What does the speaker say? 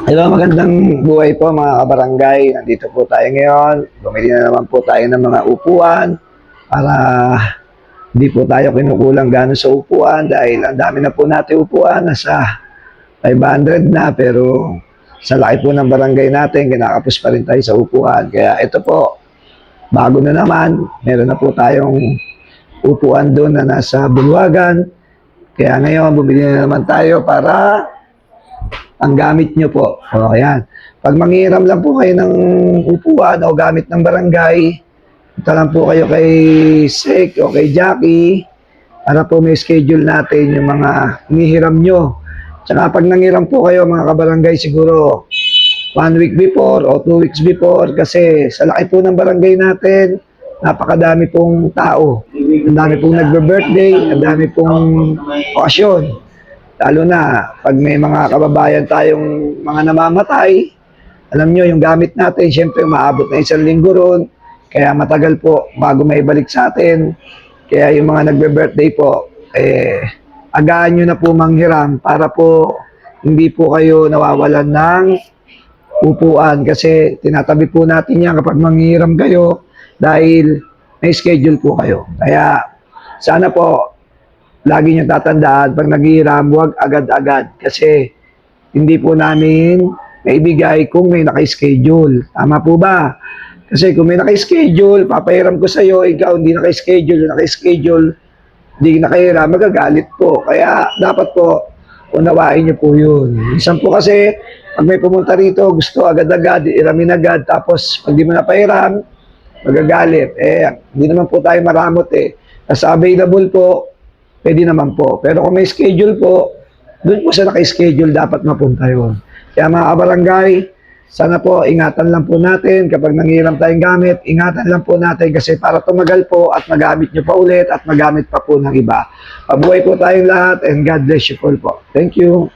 Hello, magandang buhay po mga kabarangay. Nandito po tayo ngayon. Bumili na naman po tayo ng mga upuan para hindi po tayo kinukulang gano'n sa upuan dahil ang dami na po natin upuan. Nasa 500 na pero sa laki po ng barangay natin, kinakapos pa rin tayo sa upuan. Kaya ito po, bago na naman. Meron na po tayong upuan doon na nasa Bulwagan. Kaya ngayon, bumili na naman tayo para ang gamit nyo po. O, ayan. Pag manghiram lang po kayo ng upuan o gamit ng barangay, punta lang po kayo kay Sek o kay Jackie para po may schedule natin yung mga hinihiram nyo. Tsaka pag nanghiram po kayo mga kabarangay, siguro 1 week before o 2 weeks before kasi sa laki po ng barangay natin, napakadami pong tao. Ang dami pong nagbe-birthday, ang dami pong okasyon. Lalo na pag may mga kababayan tayong mga namamatay, alam nyo, yung gamit natin, syempre maabot na 1 linggo ron, kaya matagal po bago may balik sa atin. Kaya yung mga nagbe-birthday po, agaan nyo na po manghiram para po hindi po kayo nawawalan ng upuan kasi tinatabi po natin yan kapag manghiram kayo dahil may schedule po kayo. Kaya sana po lagi nyo tatandaan, pag naghihiram, huwag agad-agad kasi hindi po namin maibigay kung may naka-schedule. Tama po ba? Kasi kung may naka-schedule, papahiram ko sa'yo, ikaw hindi naka-schedule, hindi nakahiram, magagalit po. Kaya dapat po, unawain nyo po yun. Minsan po kasi, pag may pumunta rito, gusto agad-agad, iramin agad, tapos pag di mo napahiram, magagalit. Hindi naman po tayo maramot eh. Nasa available po, pwede naman po. Pero kung may schedule po, doon po sa naka-schedule dapat mapunta yun. Kaya mga kabarangay, sana po ingatan lang po natin. Kapag nanghiram tayong gamit, ingatan lang po natin kasi para tumagal po at magamit nyo pa ulit at magamit pa po ng iba. Mabuhay po tayong lahat and God bless you all po. Thank you.